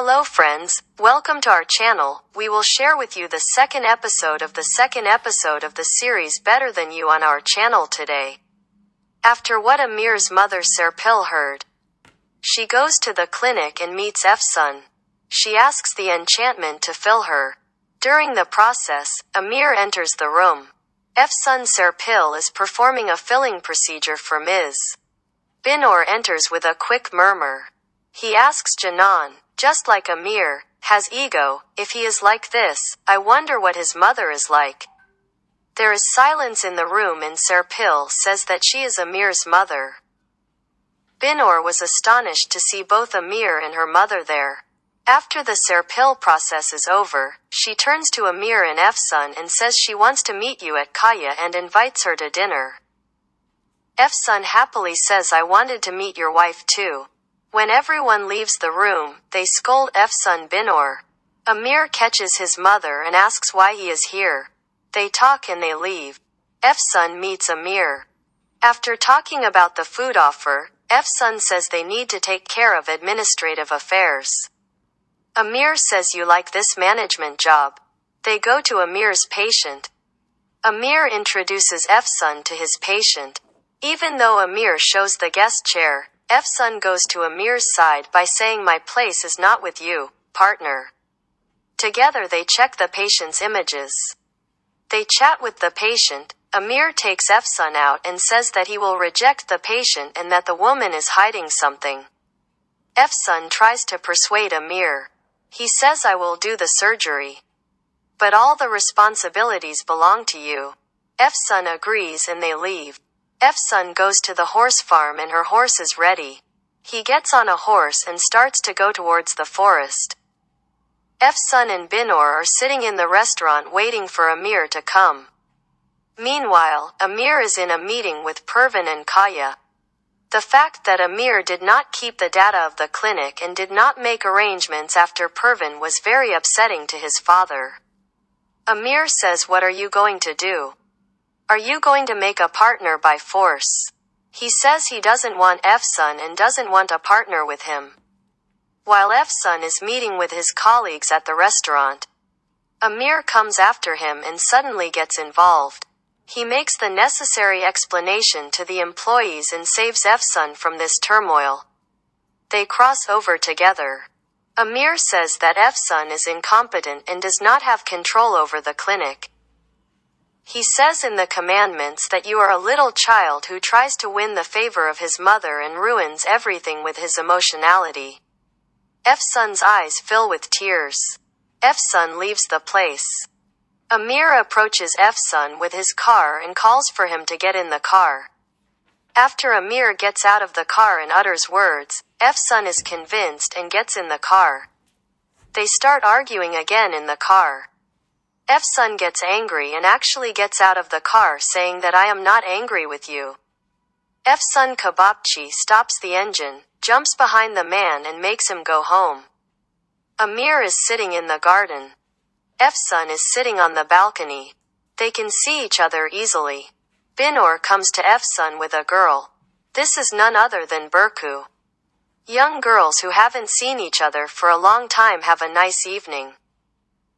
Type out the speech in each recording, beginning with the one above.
Hello friends, welcome to our channel. We will share with you the second episode of the series Better Than You on our channel today. After what Amir's mother Serpil heard, she goes to the clinic and meets Efsun. She asks the enchantment to fill her. During the process, Amir enters the room. Efsun Serpil is performing a filling procedure for Ms. Binur enters with a quick murmur. He asks Janan, just like Amir, has ego, if he is like this, I wonder what his mother is like. There is silence in the room and Serpil says that she is Amir's mother. Binur was astonished to see both Amir and her mother there. After the Serpil process is over, she turns to Amir and Efsun and says she wants to meet you at Kaya and invites her to dinner. Efsun happily says I wanted to meet your wife too. When everyone leaves the room, they scold Efsun Binur. Amir catches his mother and asks why he is here. They talk and they leave. Efsun meets Amir. After talking about the food offer, Efsun says they need to take care of administrative affairs. Amir says you like this management job. They go to Amir's patient. Amir introduces Efsun to his patient. Even though Amir shows the guest chair, Efsun goes to Amir's side by saying my place is not with you, partner. Together they check the patient's images. They chat with the patient. Amir takes Efsun out and says that he will reject the patient and that the woman is hiding something. Efsun tries to persuade Amir. He says I will do the surgery. But all the responsibilities belong to you. Efsun agrees and they leave. Efsun goes to the horse farm and her horse is ready. He gets on a horse and starts to go towards the forest. Efsun and Binur are sitting in the restaurant waiting for Amir to come. Meanwhile, Amir is in a meeting with Pervin and Kaya. The fact that Amir did not keep the data of the clinic and did not make arrangements after Pervin was very upsetting to his father. Amir says, what are you going to do? Are you going to make a partner by force? He says he doesn't want Efsun and doesn't want a partner with him. While Efsun is meeting with his colleagues at the restaurant, Amir comes after him and suddenly gets involved. He makes the necessary explanation to the employees and saves Efsun from this turmoil. They cross over together. Amir says that Efsun is incompetent and does not have control over the clinic. He says in the commandments that you are a little child who tries to win the favor of his mother and ruins everything with his emotionality. Efsun's eyes fill with tears. Efsun leaves the place. Amir approaches Efsun with his car and calls for him to get in the car. After Amir gets out of the car and utters words, Efsun is convinced and gets in the car. They start arguing again in the car. Efsun gets angry and actually gets out of the car saying that I am not angry with you. Efsun Kebapçı stops the engine, jumps behind the man and makes him go home. Amir is sitting in the garden. Efsun is sitting on the balcony. They can see each other easily. Binur comes to Efsun with a girl. This is none other than Berku. Young girls who haven't seen each other for a long time have a nice evening.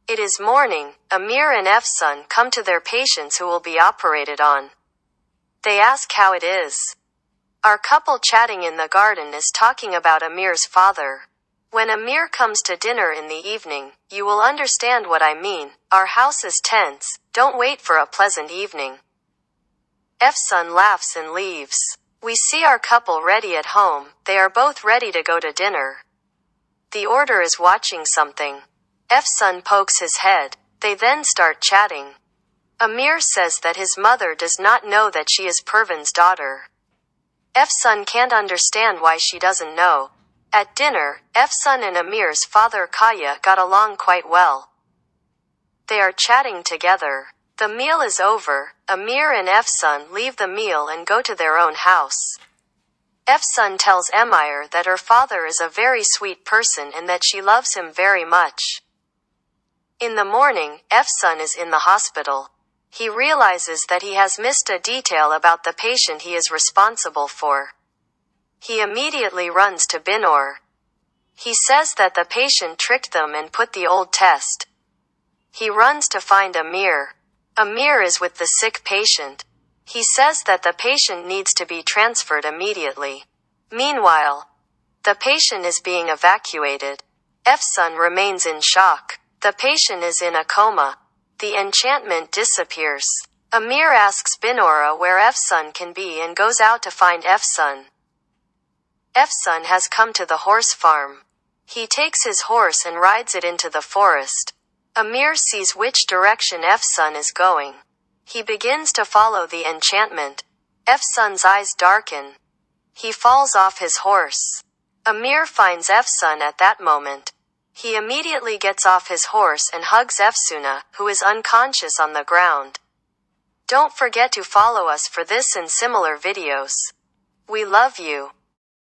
It is morning. Amir and Efsun come to their patients who will be operated on. They ask how it is. Our couple chatting in the garden is talking about Amir's father. When Amir comes to dinner in the evening, you will understand what I mean. Our house is tense. Don't wait for a pleasant evening. Efsun laughs and leaves. We see our couple ready at home. They are both ready to go to dinner. The order is watching something. Efsun pokes his head. They then start chatting. Amir says that his mother does not know that she is Pervin's daughter. Efsun can't understand why she doesn't know. At dinner, Efsun and Amir's father Kaya got along quite well. They are chatting together. The meal is over. Amir and Efsun leave the meal and go to their own house. Efsun tells Emir that her father is a very sweet person and that she loves him very much. In the morning, Efsun is in the hospital. He realizes that he has missed a detail about the patient he is responsible for. He immediately runs to Binur. He says that the patient tricked them and put the old test. He runs to find Amir. Amir is with the sick patient. He says that the patient needs to be transferred immediately. Meanwhile, the patient is being evacuated. Efsun remains in shock. The patient is in a coma. The enchantment disappears. Amir asks Binora where Efsun can be and goes out to find Efsun. Efsun has come to the horse farm. He takes his horse and rides it into the forest. Amir sees which direction Efsun is going. He begins to follow the enchantment. Efsun's eyes darken. He falls off his horse. Amir finds Efsun at that moment. He immediately gets off his horse and hugs Efsuna, who is unconscious on the ground. Don't forget to follow us for this and similar videos. We love you.